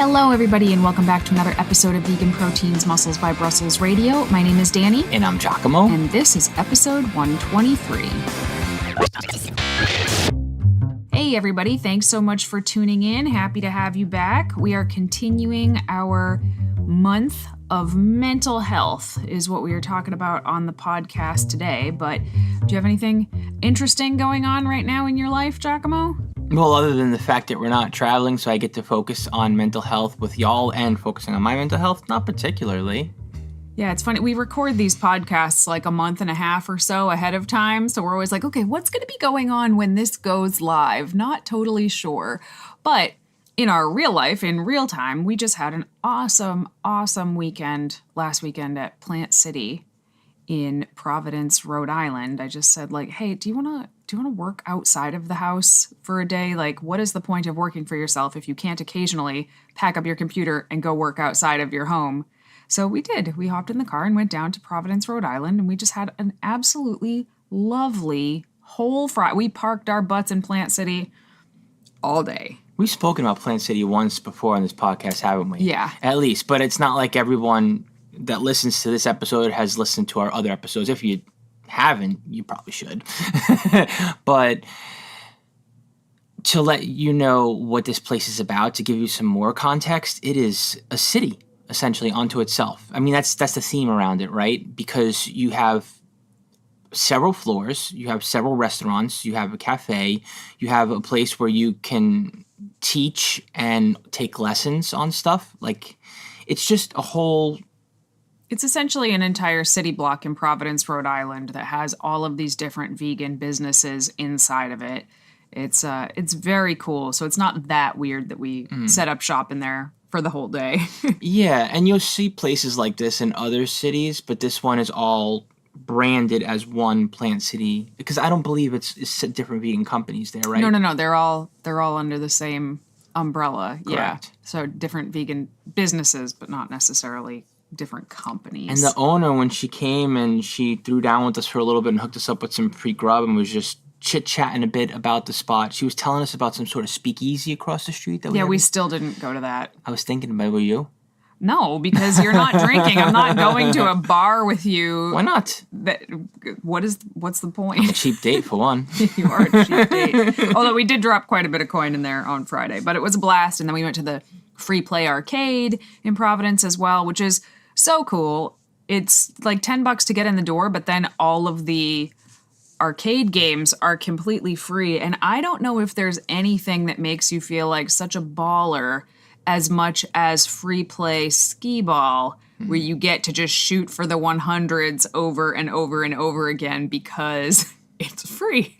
Hello, everybody, and welcome back to another episode of Vegan Proteins Muscles by Brussels Radio. My name is Danny. And I'm 𝐃𝐨𝐲. And this is episode 123. Hey, everybody. Thanks so much for tuning in. Happy to have you back. We are continuing our month of mental health is what we are talking about on the podcast today. But do you have anything interesting going on right now in your life, 𝐃𝐨𝐲? Well, other than the fact that we're not traveling, so I get to focus on mental health with y'all and focusing on my mental health, not particularly. Yeah, it's funny. We record these podcasts like a month and a half or so ahead of time. So we're always like, okay, what's going to be going on when this goes live? Not totally sure. But in our real life, in real time, we just had an awesome weekend last weekend at Plant City in Providence, Rhode Island. I just said like, hey, do you want to work outside of the house for a day? Like, what is the point of working for yourself if you can't occasionally pack up your computer and go work outside of your home? So we did. We hopped in the car and went down to Providence, Rhode Island, and we just had an absolutely lovely whole Friday. We parked our butts in Plant City all day. We've spoken about Plant City once before on this podcast, haven't we? Yeah. At least. But it's not like everyone that listens to this episode has listened to our other episodes. If you haven't, you probably should. But to let you know what this place is about, to give you some more context, it is a city, essentially, unto itself. I mean, that's the theme around it, right? Because you have several floors, you have several restaurants, you have a cafe, you have a place where you can teach and take lessons on stuff. Like, it's just a whole... It's essentially an entire city block in Providence, Rhode Island that has all of these different vegan businesses inside of it. It's very cool. So it's not that weird that we set up shop in there for the whole day. Yeah, and you'll see places like this in other cities, but this one is all branded as one Plant City, because I don't believe it's different vegan companies there, right? No. They're all under the same umbrella. Correct. Yeah. So different vegan businesses, but not necessarily different companies. And the owner, when she came and she threw down with us for a little bit and hooked us up with some free grub and was just chit-chatting a bit about the spot, she was telling us about some sort of speakeasy across the street. We still didn't go to that. I was thinking about it. Were you? No, because you're not drinking. I'm not going to a bar with you. Why not? What's the point? A cheap date, for one. You are a cheap date. Although we did drop quite a bit of coin in there on Friday, but it was a blast. And then we went to the Free Play Arcade in Providence as well, which is so cool. It's like $10 to get in the door, but then all of the arcade games are completely free. And I don't know if there's anything that makes you feel like such a baller as much as free play skee ball, where you get to just shoot for the 100s over and over and over again because it's free.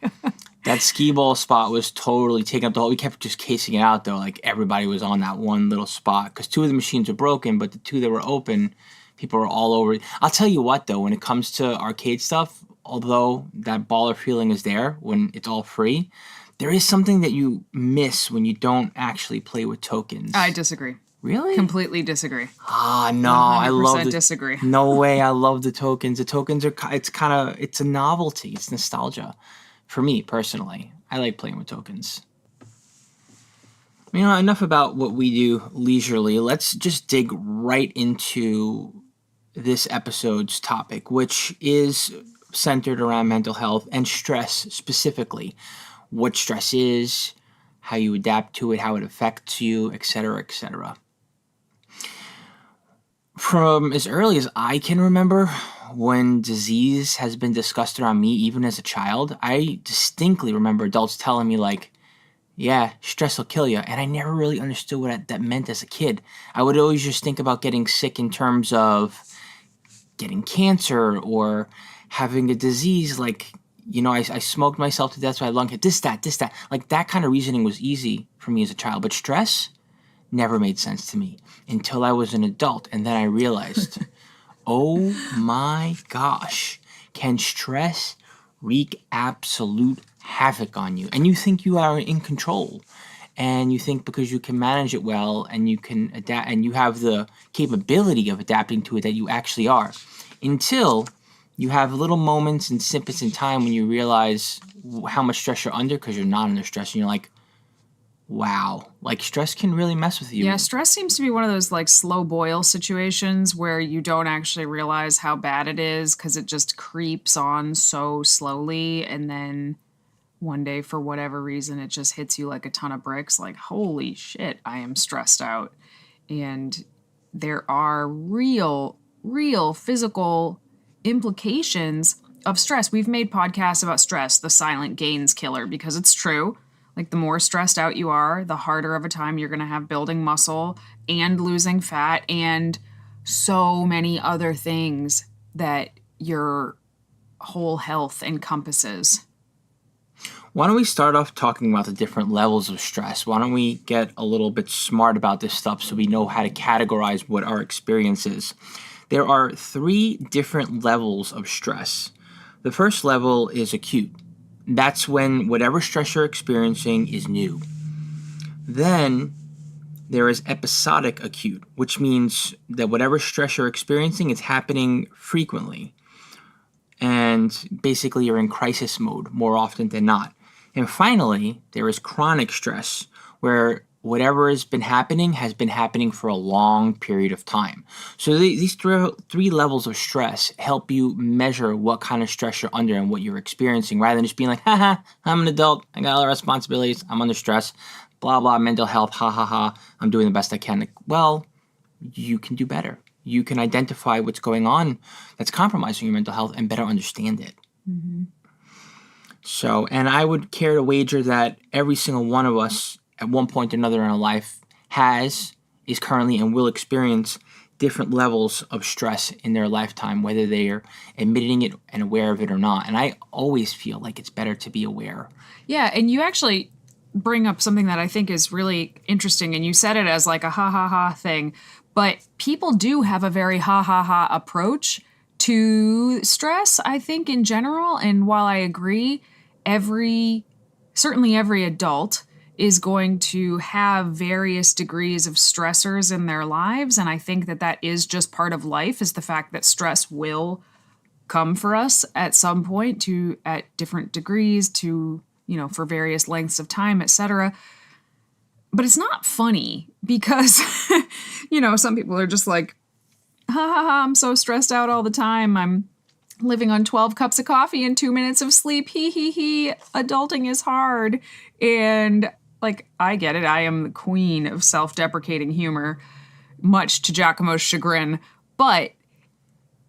That skee ball spot was totally taking up the whole... We kept just casing it out, though. Like, everybody was on that one little spot. Because 2 of the machines were broken, but the 2 that were open, people were all over it. I'll tell you what, though. When it comes to arcade stuff, although that baller feeling is there when it's all free, there is something that you miss when you don't actually play with tokens. I disagree. Really? Completely disagree. Ah, no. I love it. Disagree. No way. I love the tokens. The tokens are... It's a novelty. It's nostalgia. For me, personally, I like playing with tokens. You know, enough about what we do leisurely. Let's just dig right into this episode's topic, which is centered around mental health and stress specifically. What stress is, how you adapt to it, how it affects you, etc., etc. From as early as I can remember, when disease has been discussed around me, even as a child, I distinctly remember adults telling me, like, yeah, stress will kill you. And I never really understood what that meant as a kid. I would always just think about getting sick in terms of getting cancer or having a disease. Like, you know, I smoked myself to death, so I had lung cancer, this, that. Like, that kind of reasoning was easy for me as a child. But stress never made sense to me until I was an adult. And then I realized... Oh my gosh, can stress wreak absolute havoc on you? And you think you are in control, and you think because you can manage it well and you can adapt and you have the capability of adapting to it that you actually are, until you have little moments and snippets in time when you realize how much stress you're under because you're not under stress, and you're like, wow, like stress can really mess with you. Yeah, stress seems to be one of those like slow boil situations where you don't actually realize how bad it is because it just creeps on so slowly. And then one day, for whatever reason, it just hits you like a ton of bricks. Like, holy shit, I am stressed out. And there are real physical implications of stress. We've made podcasts about stress, the silent gains killer, because it's true. Like the more stressed out you are, the harder of a time you're going to have building muscle and losing fat and so many other things that your whole health encompasses. Why don't we start off talking about the different levels of stress? Why don't we get a little bit smart about this stuff so we know how to categorize what our experience is? There are 3 different levels of stress. The first level is acute. That's when whatever stress you're experiencing is new. Then there is episodic acute, which means that whatever stress you're experiencing is happening frequently. And basically you're in crisis mode more often than not. And finally, there is chronic stress, where whatever has been happening for a long period of time. So these 3 levels of stress help you measure what kind of stress you're under and what you're experiencing, rather than just being like, haha, I'm an adult, I got a lot of responsibilities, I'm under stress, blah, blah, mental health, ha, ha, ha, I'm doing the best I can. Like, well, you can do better. You can identify what's going on that's compromising your mental health and better understand it. Mm-hmm. So, and I would care to wager that every single one of us at one point or another in our life is currently, and will experience different levels of stress in their lifetime, whether they are admitting it and aware of it or not. And I always feel like it's better to be aware. Yeah, and you actually bring up something that I think is really interesting, and you said it as like a ha ha ha thing, but people do have a very ha ha ha approach to stress, I think, in general. And while I agree, certainly every adult is going to have various degrees of stressors in their lives. And I think that is just part of life, is the fact that stress will come for us at some point, at different degrees, for various lengths of time, etc. But it's not funny because, some people are just like, ha ha ha, I'm so stressed out all the time. I'm living on 12 cups of coffee and 2 minutes of sleep. Hee hee hee. Adulting is hard. And like, I get it. I am the queen of self-deprecating humor, much to Giacomo's chagrin. But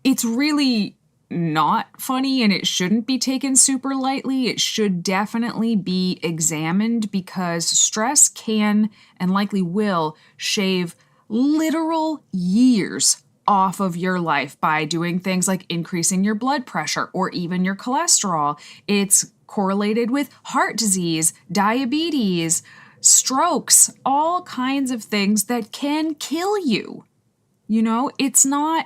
it's really not funny, and it shouldn't be taken super lightly. It should definitely be examined, because stress can and likely will shave literal years off of your life by doing things like increasing your blood pressure or even your cholesterol. It's correlated with heart disease, diabetes, strokes, all kinds of things that can kill you. It's not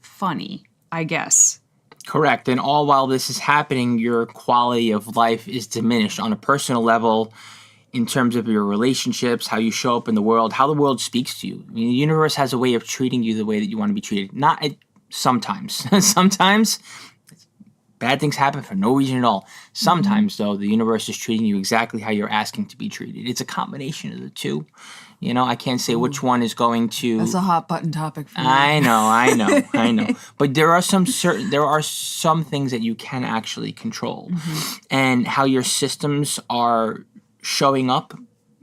funny, I guess. Correct. And all while this is happening, your quality of life is diminished on a personal level, in terms of your relationships, how you show up in the world, how the world speaks to you. I mean, the universe has a way of treating you the way that you want to be treated. Not sometimes. Sometimes bad things happen for no reason at all. Sometimes, though, the universe is treating you exactly how you're asking to be treated. It's a combination of the two. I can't say which one is going to... That's a hot button topic for me. I know. But there are some things that you can actually control. Mm-hmm. And how your systems are showing up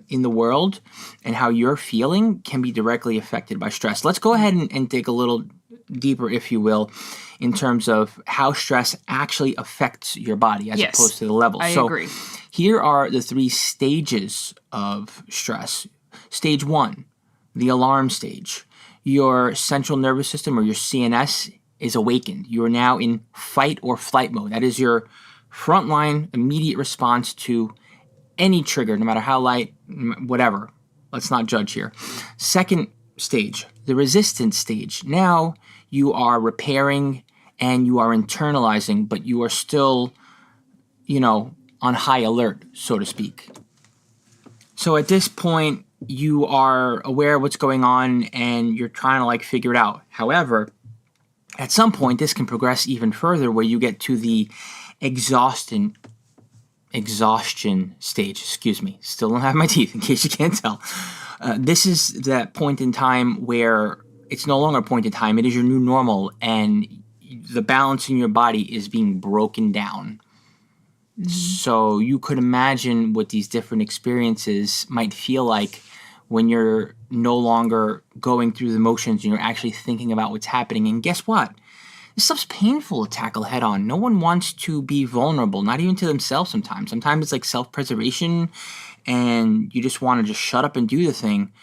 in the world and how you're feeling can be directly affected by stress. Let's go ahead and dig a little deeper, if you will, in terms of how stress actually affects your body as opposed to the levels. I agree. Here are the 3 stages of stress. Stage 1, the alarm stage. Your central nervous system, or your CNS, is awakened. You are now in fight or flight mode. That is your frontline immediate response to any trigger, no matter how light, whatever. Let's not judge here. Second stage, the resistance stage. Now you are repairing and you are internalizing, but you are still, on high alert, so to speak. So at this point, you are aware of what's going on and you're trying to figure it out. However, at some point, this can progress even further, where you get to the exhaustion exhaustion stage. Excuse me. Still don't have my teeth, in case you can't tell. This is that point in time where it's no longer a point in time. It is your new normal, and the balance in your body is being broken down. So you could imagine what these different experiences might feel like when you're no longer going through the motions and you're actually thinking about what's happening. And guess what? This stuff's painful to tackle head on. No one wants to be vulnerable, not even to themselves sometimes. Sometimes it's like self-preservation and you just want to just shut up and do the thing.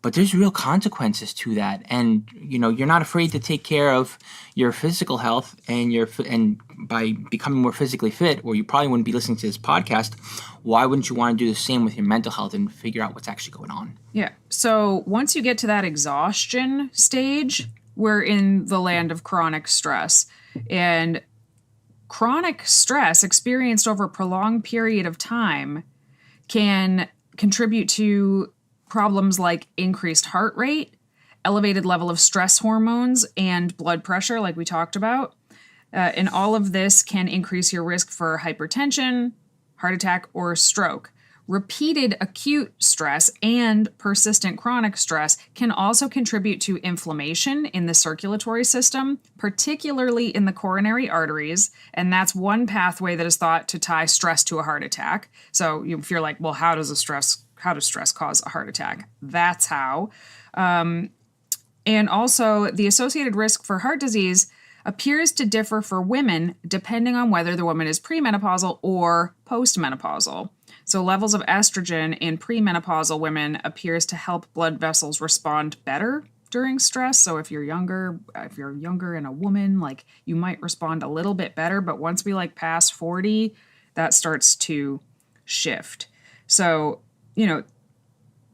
But there's real consequences to that. And, you're not afraid to take care of your physical health and by becoming more physically fit, or you probably wouldn't be listening to this podcast. Why wouldn't you want to do the same with your mental health and figure out what's actually going on? Yeah. So once you get to that exhaustion stage, we're in the land of chronic stress. And chronic stress experienced over a prolonged period of time can contribute to problems like increased heart rate, elevated level of stress hormones, and blood pressure, like we talked about. And all of this can increase your risk for hypertension, heart attack, or stroke. Repeated acute stress and persistent chronic stress can also contribute to inflammation in the circulatory system, particularly in the coronary arteries. And that's one pathway that is thought to tie stress to a heart attack. So if you're like, well, how does stress cause a heart attack? That's how. And also, the associated risk for heart disease appears to differ for women depending on whether the woman is premenopausal or postmenopausal. So levels of estrogen in premenopausal women appears to help blood vessels respond better during stress. So if you're younger and a woman, like you might respond a little bit better, but once we pass 40, that starts to shift. So,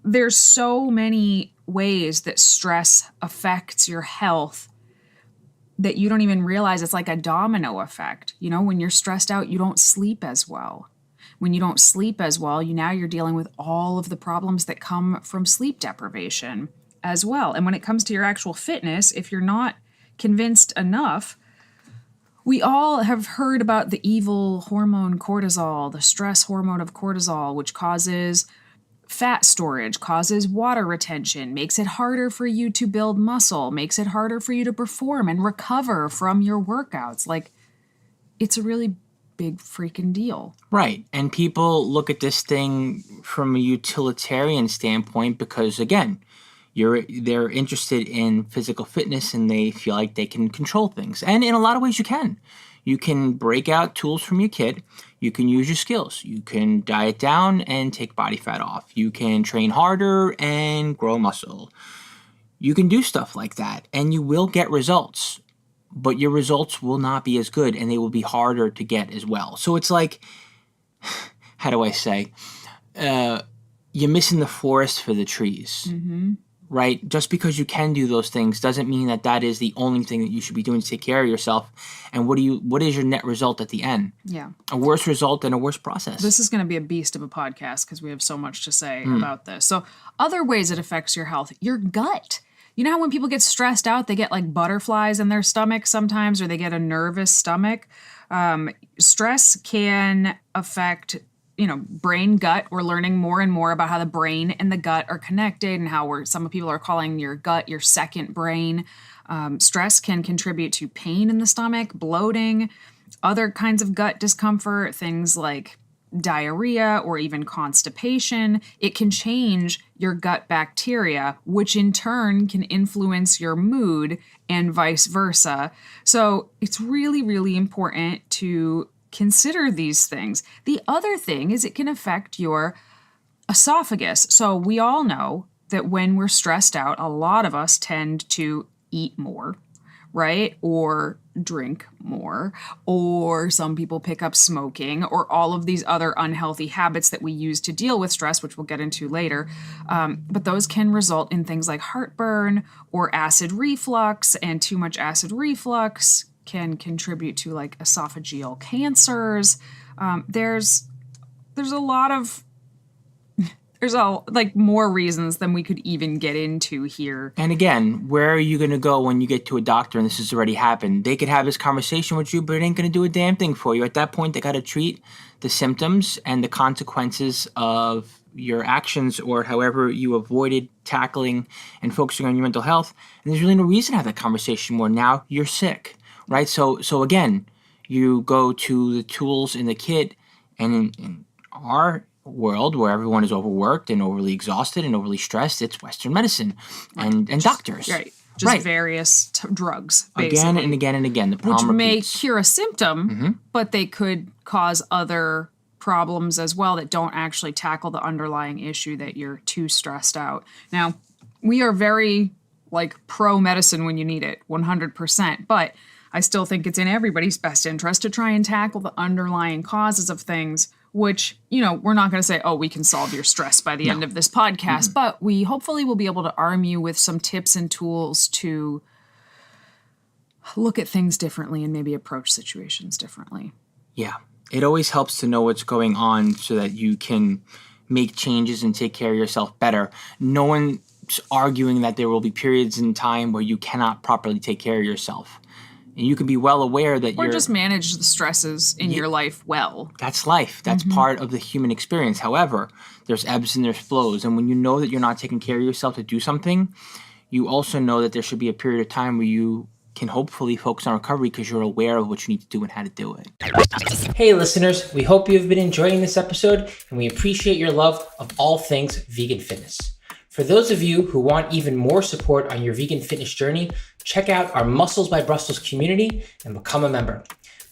there's so many ways that stress affects your health that you don't even realize. It's like a domino effect. When you're stressed out, you don't sleep as well. When you don't sleep as well, you're dealing with all of the problems that come from sleep deprivation as well. And when it comes to your actual fitness, if you're not convinced enough, we all have heard about the evil hormone cortisol, the stress hormone of cortisol, which causes fat storage, causes water retention, makes it harder for you to build muscle, makes it harder for you to perform and recover from your workouts. It's a really big freaking deal. Right. And people look at this thing from a utilitarian standpoint because, again, they're interested in physical fitness and they feel like they can control things. And in a lot of ways you can. You can break out tools from your kit. You can use your skills. You can diet down and take body fat off. You can train harder and grow muscle. You can do stuff like that and you will get results, but your results will not be as good and they will be harder to get as well. So it's like, how do I say? You're missing the forest for the trees. Mm-hmm. Right? Just because you can do those things doesn't mean that is the only thing that you should be doing to take care of yourself. And what is your net result at the end? Yeah. A worse result and a worse process. This is going to be a beast of a podcast because we have so much to say about this. So other ways it affects your health, your gut. You know how when people get stressed out, they get butterflies in their stomach sometimes, or they get a nervous stomach? Stress can affect brain gut. We're learning more and more about how the brain and the gut are connected and how some people are calling your gut your second brain. Stress can contribute to pain in the stomach, bloating, other kinds of gut discomfort, things like diarrhea or even constipation. It can change your gut bacteria, which in turn can influence your mood and vice versa. So it's really, really important to consider these things. The other thing is it can affect your esophagus. So we all know that when we're stressed out, a lot of us tend to eat more, right? Or drink more, or some people pick up smoking, or all of these other unhealthy habits that we use to deal with stress, which we'll get into later. But those can result in things like heartburn or acid reflux, and too much acid reflux can contribute to esophageal cancers. There's a lot of There's all like more reasons than we could even get into here. And again, where are you going to go when you get to a doctor and this has already happened? They could have this conversation with you, but it ain't going to do a damn thing for you. At that point, they got to treat the symptoms and the consequences of your actions or however you avoided tackling and focusing on your mental health. And there's really no reason to have that conversation more. Now you're sick, right? So again, you go to the tools in the kit, and in our world where everyone is overworked and overly exhausted and overly stressed, it's Western medicine and doctors. Right. Just various drugs, basically. Again and again and again. The problem which may repeats. cure a symptom, but they could cause other problems as well that don't actually tackle the underlying issue that you're too stressed out. Now, we are very pro-medicine when you need it, 100%, but I still think it's in everybody's best interest to try and tackle the underlying causes of things, which, we're not going to say, oh, we can solve your stress by the end of this podcast, but we hopefully will be able to arm you with some tips and tools to look at things differently and maybe approach situations differently. Yeah. It always helps to know what's going on so that you can make changes and take care of yourself better. No one's arguing that there will be periods in time where you cannot properly take care of yourself. And you can be well aware that or just manage the stresses in your life well. That's life. That's part of the human experience. However, there's ebbs and there's flows. And when you know that you're not taking care of yourself to do something, you also know that there should be a period of time where you can hopefully focus on recovery because you're aware of what you need to do and how to do it. Hey listeners, we hope you've been enjoying this episode and we appreciate your love of all things vegan fitness. For those of you who want even more support on your vegan fitness journey, check out our Muscles by Brussels community and become a member.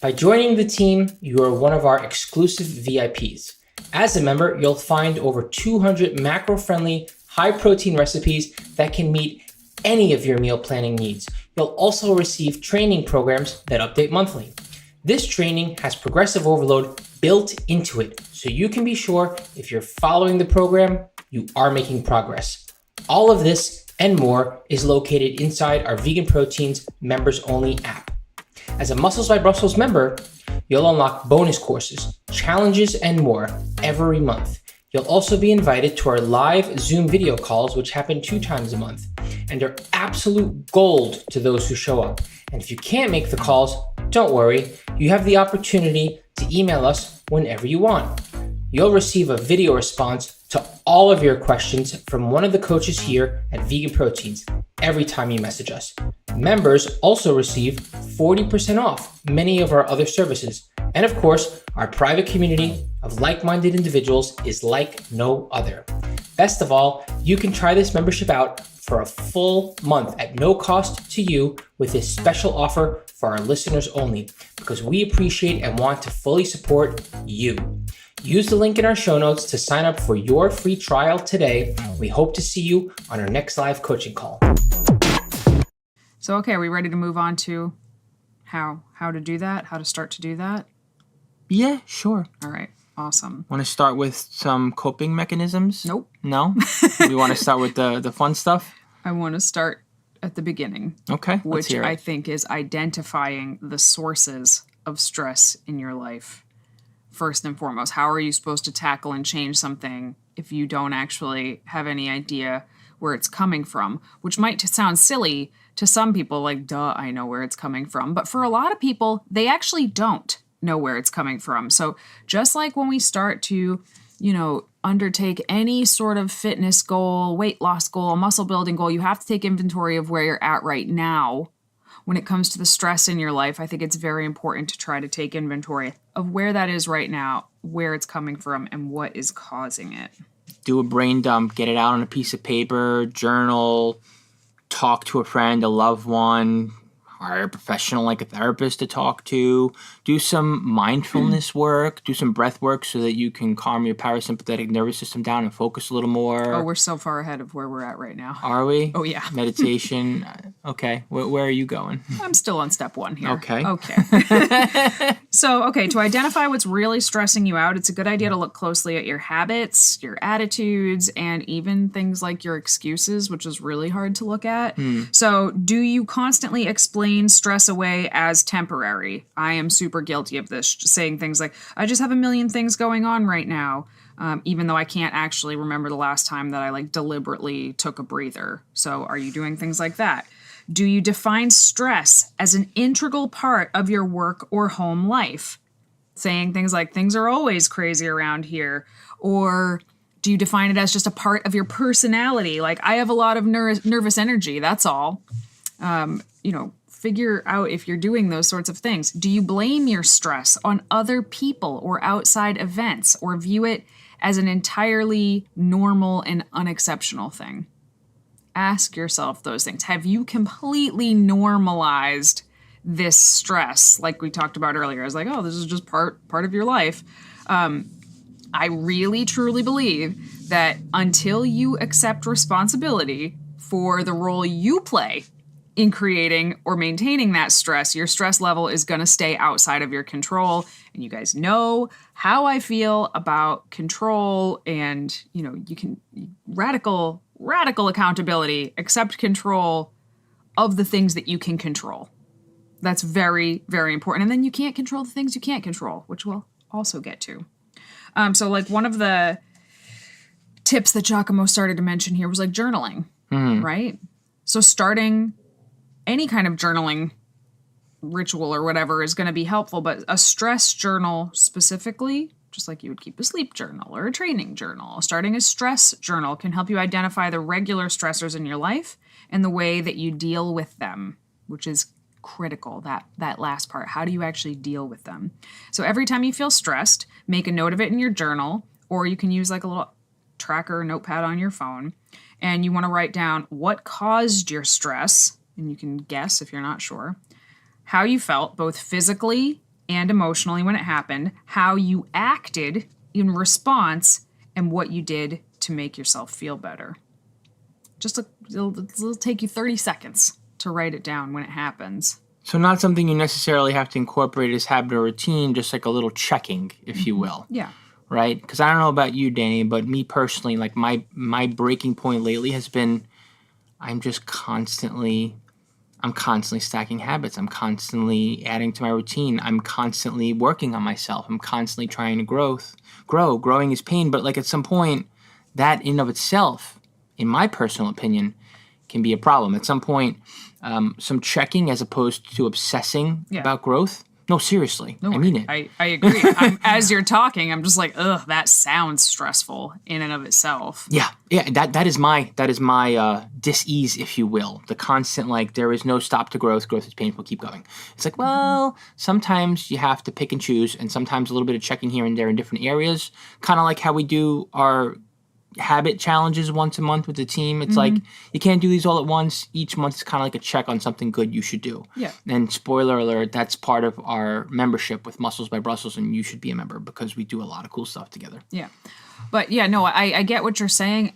By joining the team, you are one of our exclusive VIPs. As a member, you'll find over 200 macro-friendly, high-protein recipes that can meet any of your meal planning needs. You'll also receive training programs that update monthly. This training has progressive overload built into it, so you can be sure if you're following the program, you are making progress. All of this and more is located inside our Vegan Proteins members-only app. As a Muscles by Brussels member, you'll unlock bonus courses, challenges, and more every month. You'll also be invited to our live Zoom video calls, which happen 2 times a month, and are absolute gold to those who show up. And if you can't make the calls, don't worry, you have the opportunity to email us whenever you want. You'll receive a video response to all of your questions from one of the coaches here at Vegan Proteins every time you message us. Members also receive 40% off many of our other services. And of course, our private community of like-minded individuals is like no other. Best of all, you can try this membership out for a full month at no cost to you with this special offer for our listeners only, because we appreciate and want to fully support you. Use the link in our show notes to sign up for your free trial today. We hope to see you on our next live coaching call. So, okay, are we ready to move on to how to do that, how to start to do that? Yeah, sure. All right, awesome. Want to start with some coping mechanisms? Nope. No? We want to start with the fun stuff? I want to start at the beginning. Okay, let's which hear it. I think is identifying the sources of stress in your life. First and foremost, how are you supposed to tackle and change something if you don't actually have any idea where it's coming from? Which might sound silly to some people, like, duh, I know where it's coming from. But for a lot of people, they actually don't know where it's coming from. So just like when we start to, undertake any sort of fitness goal, weight loss goal, muscle building goal, you have to take inventory of where you're at right now. When it comes to the stress in your life, I think it's very important to try to take inventory of where that is right now, where it's coming from, and what is causing it. Do a brain dump, get it out on a piece of paper, journal, talk to a friend, a loved one, hire a professional like a therapist to talk to, do some mindfulness work, do some breath work so that you can calm your parasympathetic nervous system down and focus a little more. Oh, we're so far ahead of where we're at right now. Are we? Oh, yeah. Meditation. Okay. Where are you going? I'm still on step 1 here. Okay. So, to identify what's really stressing you out, it's a good idea to look closely at your habits, your attitudes, and even things like your excuses, which is really hard to look at. So, do you constantly explain stress away as temporary? I am super guilty of this, just saying things like, I just have a million things going on right now. even though I can't actually remember the last time that I like deliberately took a breather. So are you doing things like that? Do you define stress as an integral part of your work or home life? Saying things like, things are always crazy around here. Or do you define it as just a part of your personality? Like, I have a lot of nervous energy, that's all. Figure out if you're doing those sorts of things. Do you blame your stress on other people or outside events, or view it as an entirely normal and unexceptional thing? Ask yourself those things. Have you completely normalized this stress, like we talked about earlier? It's like, oh, this is just part of your life. I really, truly believe that until you accept responsibility for the role you play in creating or maintaining that stress, your stress level is going to stay outside of your control. And you guys know how I feel about control, and, you can radical accountability, accept control of the things that you can control. That's very, very important. And then you can't control the things you can't control, which we'll also get to. So like one of the tips that 𝐾𝐨𝐧'𝐭 started to mention here was like journaling, right? So starting any kind of journaling ritual or whatever is going to be helpful, but a stress journal specifically, just like you would keep a sleep journal or a training journal, starting a stress journal can help you identify the regular stressors in your life and the way that you deal with them, which is critical, that last part. How do you actually deal with them? So every time you feel stressed, make a note of it in your journal, or you can use like a little tracker or notepad on your phone, and you want to write down what caused your stress, and you can guess if you're not sure, how you felt both physically and emotionally when it happened, how you acted in response, and what you did to make yourself feel better. It'll take you 30 seconds to write it down when it happens. So not something you necessarily have to incorporate as habit or routine, just like a little checking, if you will. Yeah. Right? Because I don't know about you, Danny, but me personally, like my breaking point lately has been I'm constantly stacking habits. I'm constantly adding to my routine. I'm constantly working on myself. I'm constantly trying to grow. Growing is pain, but like at some point, that in of itself, in my personal opinion, can be a problem. At some point, some checking as opposed to obsessing about growth. No, seriously. I mean it. I agree. As you're talking, I'm just like, ugh, that sounds stressful in and of itself. Yeah. That is my dis-ease, if you will. The constant, like, there is no stop to growth. Growth is painful. Keep going. It's like, well, sometimes you have to pick and choose, and sometimes a little bit of checking here and there in different areas. Kind of like how we do our habit challenges once a month with the team. It's like you can't do these all at once. Each month is kind of like a check on something good you should do. Yeah. And spoiler alert, that's part of our membership with Muscles by Brussels, and you should be a member because we do a lot of cool stuff together. Yeah. But yeah, no, I get what you're saying.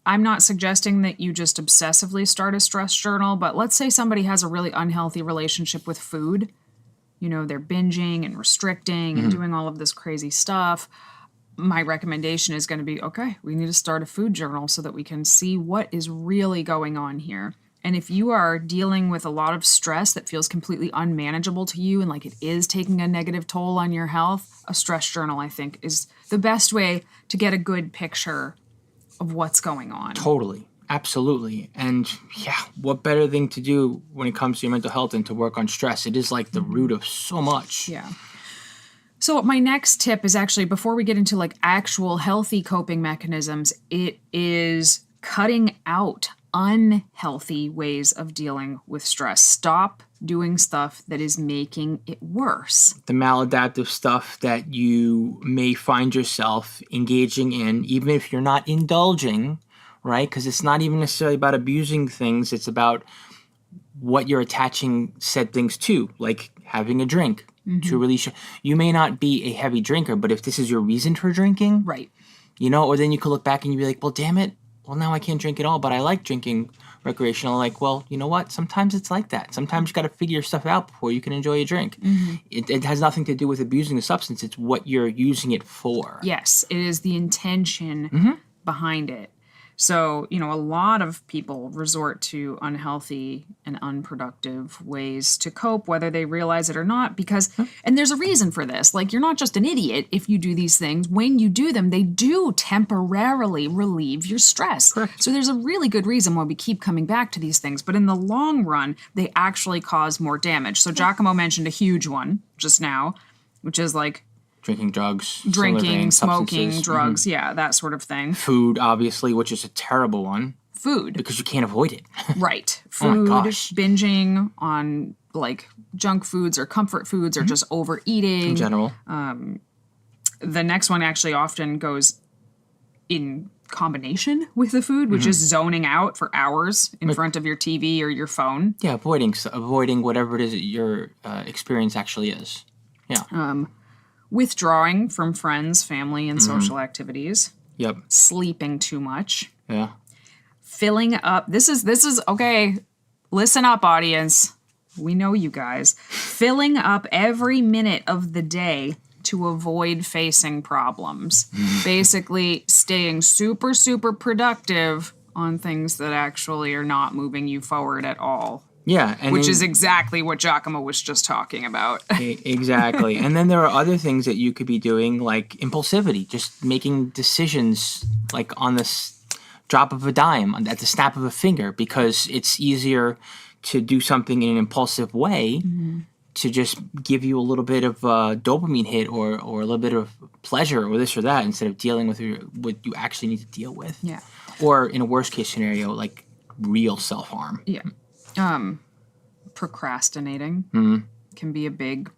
I'm not suggesting that you just obsessively start a stress journal, but let's say somebody has a really unhealthy relationship with food. They're binging and restricting and doing all of this crazy stuff. My recommendation is going to be, okay, we need to start a food journal so that we can see what is really going on here. And if you are dealing with a lot of stress that feels completely unmanageable to you and like it is taking a negative toll on your health, a stress journal, I think, is the best way to get a good picture of what's going on. Totally. Absolutely. And yeah, what better thing to do when it comes to your mental health than to work on stress? It is like the root of so much. Yeah. So my next tip is actually, before we get into like actual healthy coping mechanisms, it is cutting out unhealthy ways of dealing with stress. Stop doing stuff that is making it worse. The maladaptive stuff that you may find yourself engaging in, even if you're not indulging, right? Because it's not even necessarily about abusing things. It's about what you're attaching said things to, like having a drink. To release you may not be a heavy drinker, but if this is your reason for drinking, right? Or then you could look back and you'd be like, well, damn it. Well, now I can't drink at all, but I like drinking recreational. Like, well, you know what? Sometimes it's like that. Sometimes you got to figure your stuff out before you can enjoy a drink. It has nothing to do with abusing the substance. It's what you're using it for. Yes, it is the intention behind it. So, a lot of people resort to unhealthy and unproductive ways to cope, whether they realize it or not, and there's a reason for this. Like, you're not just an idiot if you do these things. When you do them, they do temporarily relieve your stress. Correct. So there's a really good reason why we keep coming back to these things. But in the long run, they actually cause more damage. So Giacomo mentioned a huge one just now, which is like Drinking drugs. drinking, smoking, smoking, drugs, yeah, that sort of thing. Food, obviously, which is a terrible one. Food. Because you can't avoid it. Right. Oh Food, my gosh. binging on like junk foods or comfort foods or just overeating. In general. The next one actually often goes in combination with the food, which is zoning out for hours in front of your TV or your phone. Yeah, avoiding whatever it is that your experience actually is. Yeah. Withdrawing from friends, family, and social activities. Yep. Sleeping too much. Yeah. Filling up. This is okay. Listen up, audience. We know you guys. Filling up every minute of the day to avoid facing problems. Basically, staying super, super productive on things that actually are not moving you forward at all. Yeah. Which is exactly what Giacomo was just talking about. Exactly. And then there are other things that you could be doing, like impulsivity, just making decisions like on this drop of a dime, at the snap of a finger, because it's easier to do something in an impulsive way to just give you a little bit of a dopamine hit or a little bit of pleasure or this or that instead of dealing with what you actually need to deal with. Yeah. Or in a worst case scenario, like real self-harm. Yeah. Procrastinating can be a big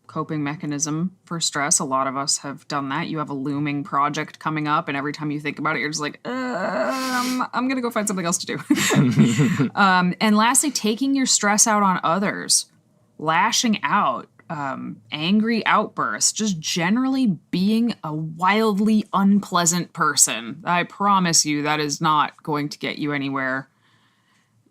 coping mechanism for stress. A lot of us have done that. You have a looming project coming up, and every time you think about it, you're just like, I'm going to go find something else to do. And lastly, taking your stress out on others, lashing out, angry outbursts, just generally being a wildly unpleasant person. I promise you that is not going to get you anywhere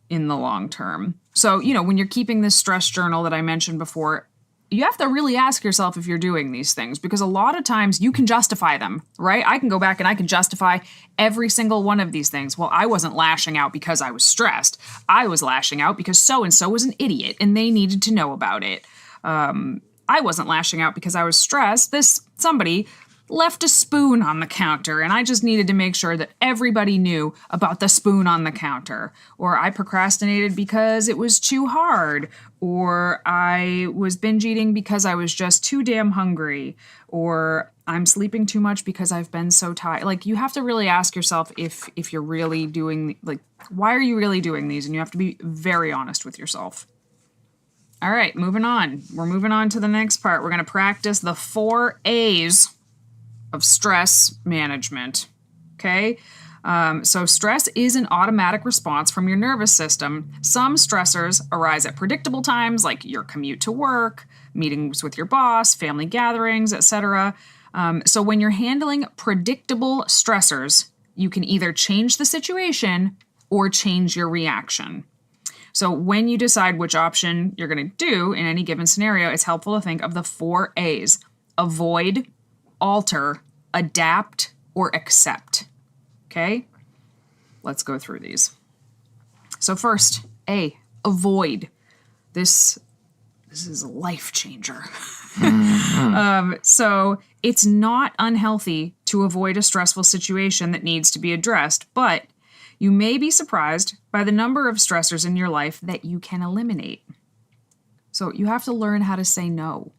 in the long term. So, when you're keeping this stress journal that I mentioned before, you have to really ask yourself if you're doing these things, because a lot of times you can justify them, right? I can go back and I can justify every single one of these things. Well, I wasn't lashing out because I was stressed. I was lashing out because so-and-so was an idiot and they needed to know about it. I wasn't lashing out because I was stressed. Somebody left a spoon on the counter and I just needed to make sure that everybody knew about the spoon on the counter. Or I procrastinated because it was too hard. Or I was binge eating because I was just too damn hungry. Or I'm sleeping too much because I've been so tired. Like, you have to really ask yourself if you're really doing, like, why are you really doing these? And you have to be very honest with yourself. All right, moving on. We're moving on to the next part. We're going to practice the 4 A's of stress management. Okay? So stress is an automatic response from your nervous system. Some stressors arise at predictable times, like your commute to work, meetings with your boss, family gatherings, etc. So when you're handling predictable stressors, you can either change the situation or change your reaction. So when you decide which option you're going to do in any given scenario, it's helpful to think of the 4 A's. Avoid, alter, adapt, or accept. Okay? Let's go through these. So first, A, avoid. This is a life changer. So it's not unhealthy to avoid a stressful situation that needs to be addressed, but you may be surprised by the number of stressors in your life that you can eliminate. So you have to learn how to say no.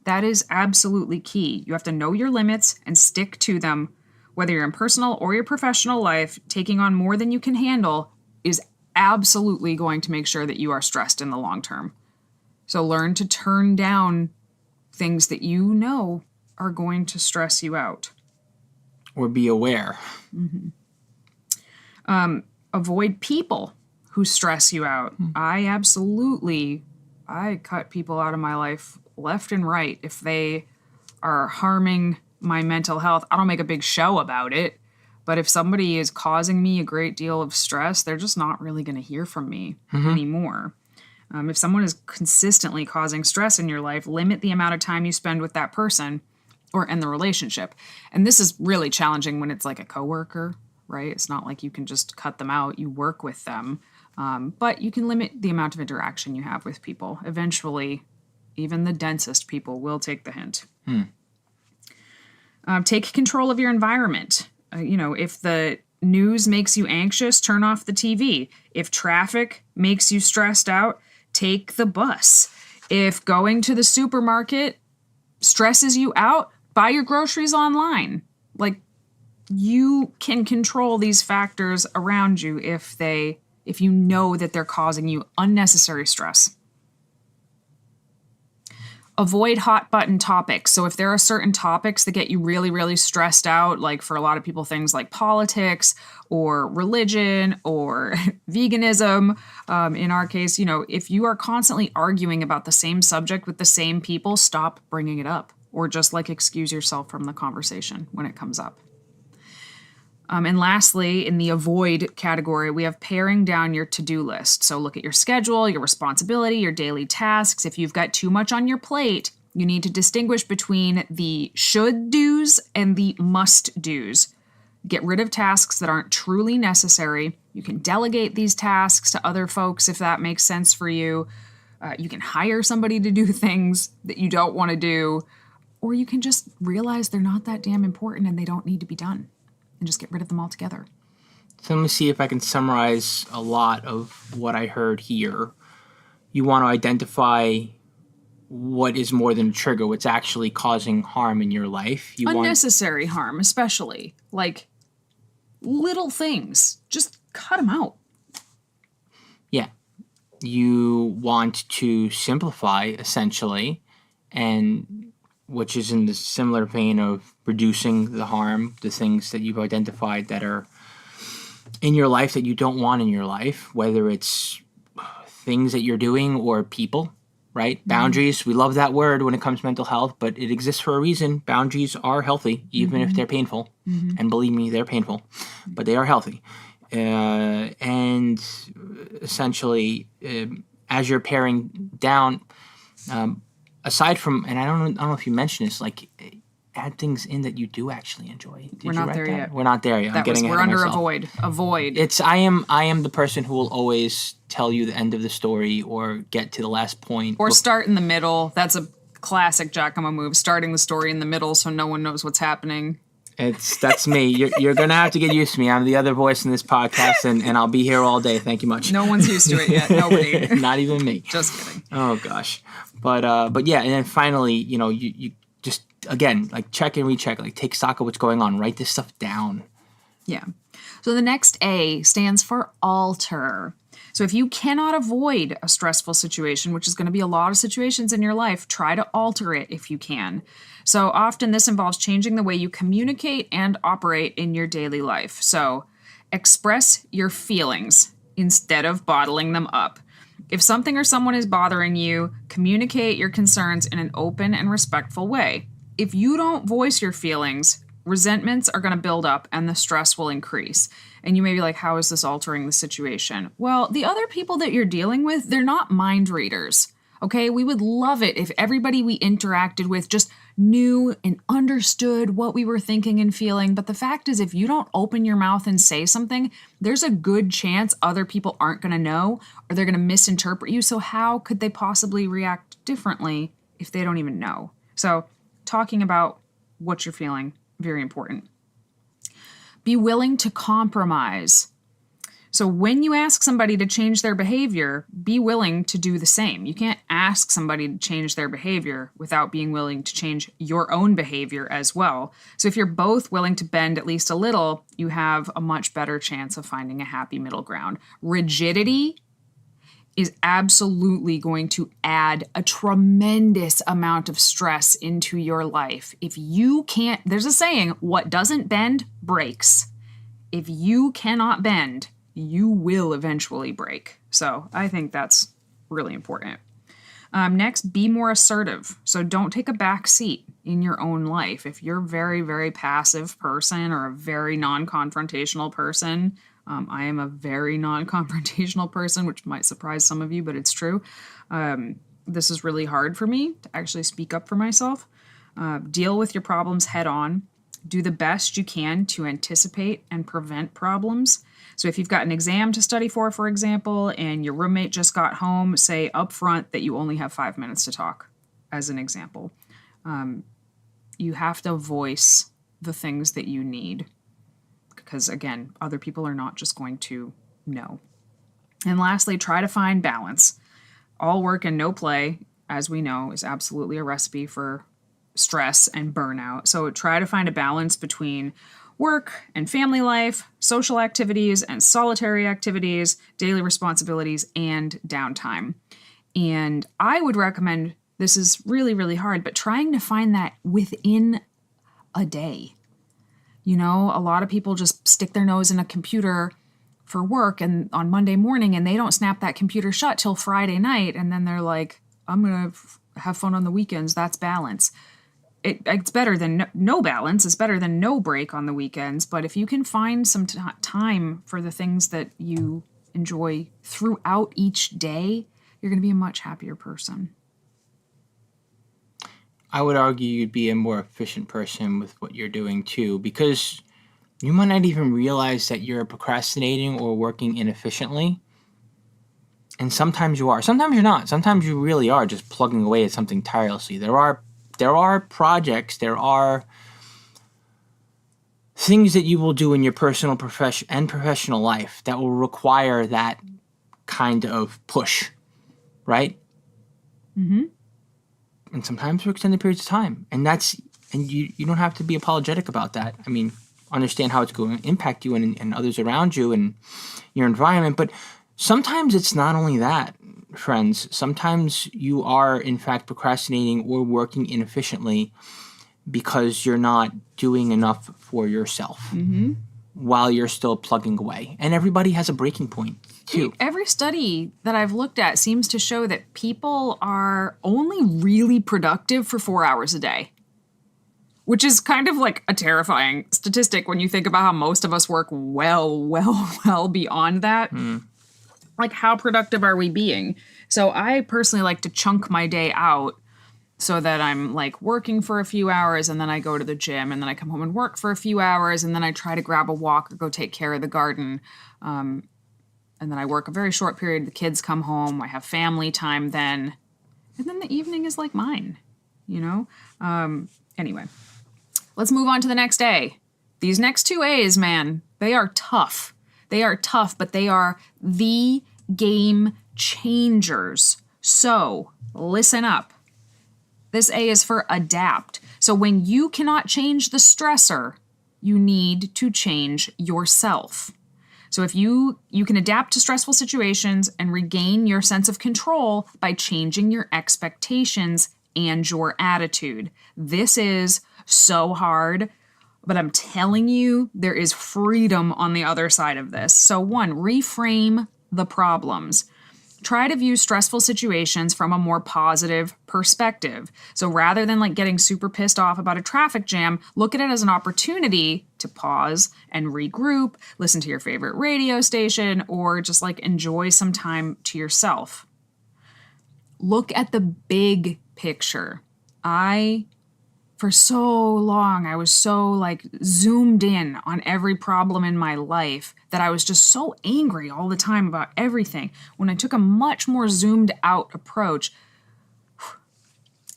That is absolutely key. You have to know your limits and stick to them. Whether you're in personal or your professional life, taking on more than you can handle is absolutely going to make sure that you are stressed in the long term. So learn to turn down things that you know are going to stress you out. Or be aware. Avoid people who stress you out. I cut people out of my life left and right if they are harming my mental health. I don't make a big show about it, but if somebody is causing me a great deal of stress, they're just not really going to hear from me anymore. If someone is consistently causing stress in your life, limit the amount of time you spend with that person or end the relationship. And this is really challenging when it's like a coworker, right? It's not like you can just cut them out. You work with them, but you can limit the amount of interaction you have with people. Eventually, even the densest people will take the hint. Take control of your environment. If the news makes you anxious, turn off the TV. If traffic makes you stressed out, take the bus. If going to the supermarket stresses you out, buy your groceries online. Like, you can control these factors around you if you know that they're causing you unnecessary stress. Avoid hot button topics. So if there are certain topics that get you really, really stressed out, like for a lot of people, things like politics or religion or veganism, in our case, if you are constantly arguing about the same subject with the same people, stop bringing it up, or just excuse yourself from the conversation when it comes up. And lastly, in the avoid category, we have paring down your to-do list. So look at your schedule, your responsibility, your daily tasks. If you've got too much on your plate, you need to distinguish between the should-dos and the must-dos. Get rid of tasks that aren't truly necessary. You can delegate these tasks to other folks if that makes sense for you. You can hire somebody to do things that you don't want to do, or you can just realize they're not that damn important and they don't need to be done, and just get rid of them altogether. So let me see if I can summarize a lot of what I heard here. You want to identify what is more than a trigger, what's actually causing harm in your life. Unnecessary harm, especially. Like, little things. Just cut them out. Yeah. You want to simplify, essentially, and which is in the similar vein of reducing the harm, the things that you've identified that are in your life that you don't want in your life, whether it's things that you're doing or people, right? Mm-hmm. Boundaries, we love that word when it comes to mental health, but it exists for a reason. Boundaries are healthy, even if they're painful. Mm-hmm. And believe me, they're painful, but they are healthy. And essentially, as you're paring down, aside from, and I don't know if you mentioned this, add things in that you do actually enjoy. We're not there yet. We're not there yet. We're under avoid. Avoid. I am the person who will always tell you the end of the story or get to the last point. Or start in the middle. That's a classic 𝐬𝐿_⍵ move, starting the story in the middle so no one knows what's happening. That's me. You're going to have to get used to me. I'm the other voice in this podcast, and I'll be here all day. Thank you much. No one's used to it yet. Nobody. Not even me. Just kidding. Oh, gosh. But yeah, and then finally, you just, again, check and recheck. Take stock of what's going on. Write this stuff down. Yeah. So the next A stands for alter. So if you cannot avoid a stressful situation, which is going to be a lot of situations in your life, try to alter it if you can. So often this involves changing the way you communicate and operate in your daily life. So express your feelings instead of bottling them up. If something or someone is bothering you, communicate your concerns in an open and respectful way. If you don't voice your feelings, resentments are going to build up and the stress will increase. And you may be like, how is this altering the situation? Well, the other people that you're dealing with, they're not mind readers. Okay, we would love it if everybody we interacted with just knew and understood what we were thinking and feeling. But the fact is, if you don't open your mouth and say something, there's a good chance other people aren't going to know or they're going to misinterpret you. So how could they possibly react differently if they don't even know? So talking about what you're feeling, very important. Be willing to compromise. So when you ask somebody to change their behavior, be willing to do the same. You can't ask somebody to change their behavior without being willing to change your own behavior as well. So if you're both willing to bend at least a little, you have a much better chance of finding a happy middle ground. Rigidity is absolutely going to add a tremendous amount of stress into your life. If you can't, there's a saying, what doesn't bend breaks. If you cannot bend, you will eventually break. So I think that's really important. Next, be more assertive. So don't take a back seat in your own life. If you're a very, very passive person or a very non-confrontational person, I am a very non-confrontational person, which might surprise some of you, but it's true. This is really hard for me to actually speak up for myself. Deal with your problems head on. Do the best you can to anticipate and prevent problems. So if you've got an exam to study for example, and your roommate just got home, say up front that you only have 5 minutes to talk, as an example. You have to voice the things that you need. Because again, other people are not just going to know. And lastly, try to find balance. All work and no play, as we know, is absolutely a recipe for stress and burnout. So try to find a balance between work and family life, social activities and solitary activities, daily responsibilities, and downtime. And I would recommend, this is really, really hard, but trying to find that within a day. You know, a lot of people just stick their nose in a computer for work and on Monday morning, and they don't snap that computer shut till Friday night. And then they're like, I'm going to have fun on the weekends. That's balance. It's better than no balance. It's better than no break on the weekends. But if you can find some time for the things that you enjoy throughout each day, you're going to be a much happier person. I would argue you'd be a more efficient person with what you're doing too, because you might not even realize that you're procrastinating or working inefficiently. And sometimes you are. Sometimes you're not. Sometimes you really are just plugging away at something tirelessly. There are projects, there are things that you will do in your personal and professional life that will require that kind of push, right? Mm-hmm. And sometimes for extended periods of time. And you don't have to be apologetic about that. I mean, understand how it's going to impact you and others around you and your environment. But sometimes it's not only that, friends. Sometimes you are, in fact, procrastinating or working inefficiently because you're not doing enough for yourself while you're still plugging away. And everybody has a breaking point, too. Every study that I've looked at seems to show that people are only really productive for 4 hours a day, which is kind of like a terrifying statistic when you think about how most of us work well beyond that. Like, how productive are we being? So I personally like to chunk my day out so that I'm like working for a few hours and then I go to the gym and then I come home and work for a few hours and then I try to grab a walk or go take care of the garden. And then I work a very short period. The kids come home. I have family time then. And then the evening is like mine, you know? Anyway, let's move on to the next A. These next two A's, man, they are tough. They are tough, but they are the game changers. So listen up. This A is for adapt. So when you cannot change the stressor, you need to change yourself. So if you can adapt to stressful situations and regain your sense of control by changing your expectations and your attitude. This is so hard, but I'm telling you, there is freedom on the other side of this. So 1, reframe the problems. Try to view stressful situations from a more positive perspective. So rather than like getting super pissed off about a traffic jam, look at it as an opportunity to pause and regroup, listen to your favorite radio station, or just like enjoy some time to yourself. Look at the big picture. For so long, I was so like zoomed in on every problem in my life that I was just so angry all the time about everything. When I took a much more zoomed out approach,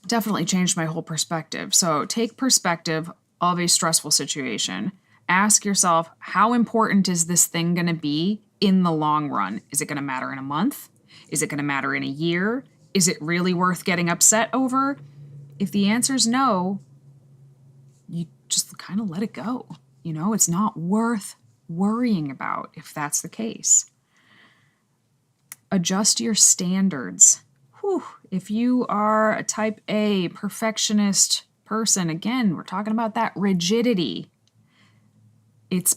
definitely changed my whole perspective. So take perspective of a stressful situation. Ask yourself, how important is this thing going to be in the long run? Is it going to matter in a month? Is it going to matter in a year? Is it really worth getting upset over? If the answer is no, you just kind of let it go. You know, it's not worth worrying about if that's the case. Adjust your standards. If you are a type A perfectionist person, again, we're talking about that rigidity. It's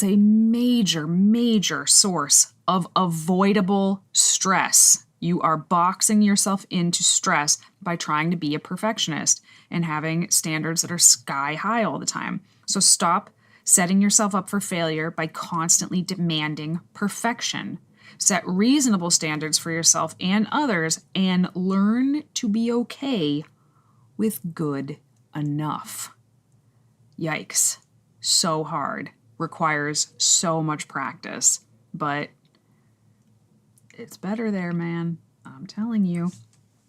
a major source of avoidable stress. You are boxing yourself into stress by trying to be a perfectionist and having standards that are sky high all the time. So stop setting yourself up for failure by constantly demanding perfection. Set reasonable standards for yourself and others and learn to be okay with good enough. Yikes. So hard. Requires so much practice. But it's better there, man. I'm telling you.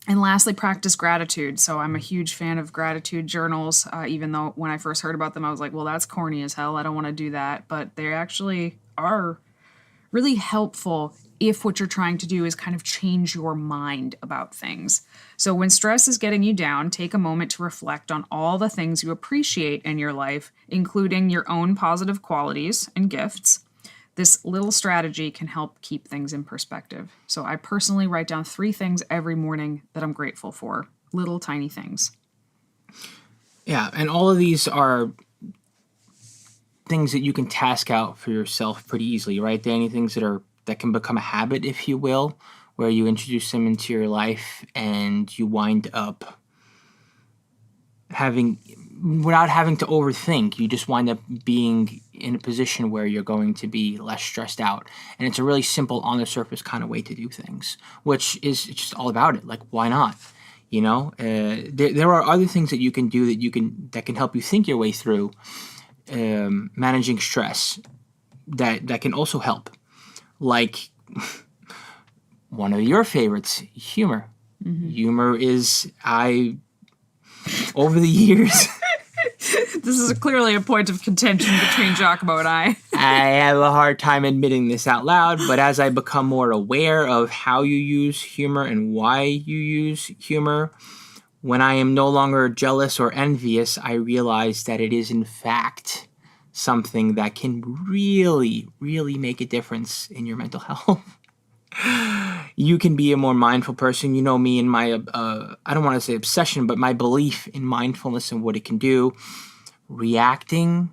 And lastly, practice gratitude. So I'm a huge fan of gratitude journals, even though when I first heard about them, I was like, well, that's corny as hell. I don't want to do that. But they actually are really helpful if what you're trying to do is kind of change your mind about things. So when stress is getting you down, take a moment to reflect on all the things you appreciate in your life, including your own positive qualities and gifts. This little strategy can help keep things in perspective. So I personally write down 3 things every morning that I'm grateful for. Little tiny things. Yeah, and all of these are things that you can task out for yourself pretty easily, right, Danny? Things that can become a habit, if you will, where you introduce them into your life and you wind up without having to overthink, you just wind up being in a position where you're going to be less stressed out. And it's a really simple, on the surface kind of way to do things, which is just all about it. Like, why not? You know, there are other things that you can do that can help you think your way through managing stress that can also help. Like one of your favorites, humor. Mm-hmm. Humor is, over the years... This is clearly a point of contention between 𝐬𝐿𝐫𝐞 and I. I have a hard time admitting this out loud, but as I become more aware of how you use humor and why you use humor, when I am no longer jealous or envious, I realize that it is in fact something that can really, really make a difference in your mental health. You can be a more mindful person. You know me and my, I don't want to say obsession, but my belief in mindfulness and what it can do. Reacting,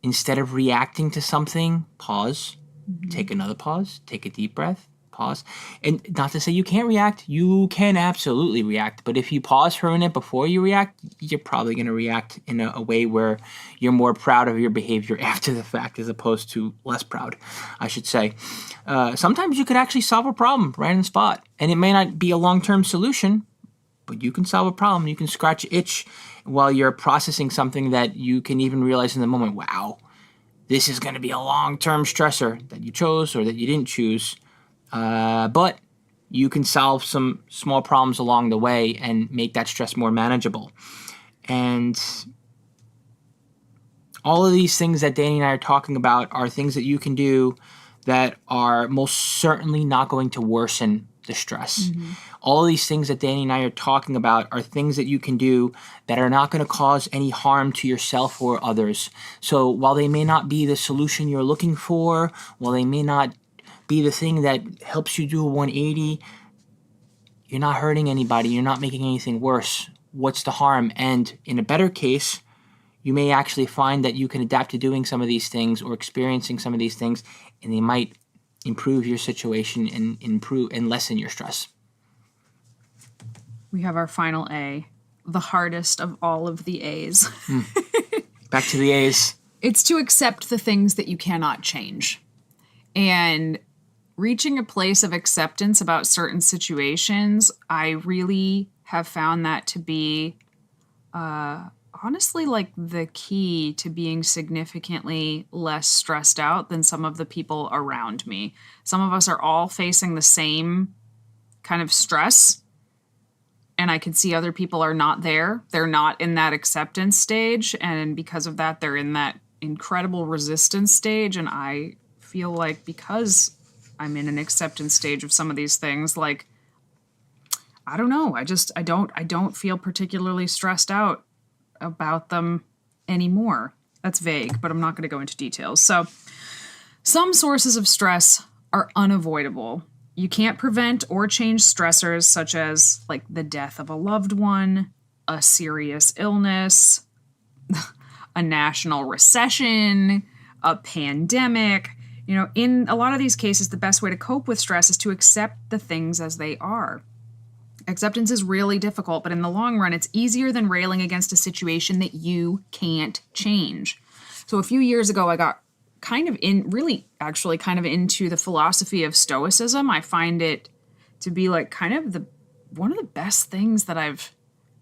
instead of reacting to something, pause, take another pause, take a deep breath, pause. And not to say you can't react, you can absolutely react. But if you pause for a minute before you react, you're probably going to react in a way where you're more proud of your behavior after the fact as opposed to less proud, I should say. Sometimes you could actually solve a problem right on the spot. And it may not be a long-term solution, but you can solve a problem. You can scratch an itch while you're processing something that you can even realize in the moment, wow, this is going to be a long-term stressor that you chose or that you didn't choose. But you can solve some small problems along the way and make that stress more manageable. And all of these things that Danny and I are talking about are things that you can do that are most certainly not going to worsen the stress. Mm-hmm. All of these things that Danny and I are talking about are things that you can do that are not going to cause any harm to yourself or others. So while they may not be the solution you're looking for, while they may not be the thing that helps you do a 180, you're not hurting anybody. You're not making anything worse. What's the harm? And in a better case, you may actually find that you can adapt to doing some of these things or experiencing some of these things, and they might improve your situation and improve and lessen your stress. We have our final A, the hardest of all of the A's. Back to the A's. It's to accept the things that you cannot change. And reaching a place of acceptance about certain situations, I really have found that to be honestly like the key to being significantly less stressed out than some of the people around me. Some of us are all facing the same kind of stress, and I can see other people are not there. They're not in that acceptance stage, and because of that, they're in that incredible resistance stage. And I feel like because I'm in an acceptance stage of some of these things, like, I don't know, I don't feel particularly stressed out about them anymore. That's vague, but I'm not going to go into details. So some sources of stress are unavoidable. You can't prevent or change stressors such as like the death of a loved one, a serious illness, a national recession, a pandemic. You know, in a lot of these cases, the best way to cope with stress is to accept the things as they are. Acceptance is really difficult, but in the long run, it's easier than railing against a situation that you can't change. So a few years ago, I got kind of into the philosophy of Stoicism. I find it to be like kind of one of the best things that I've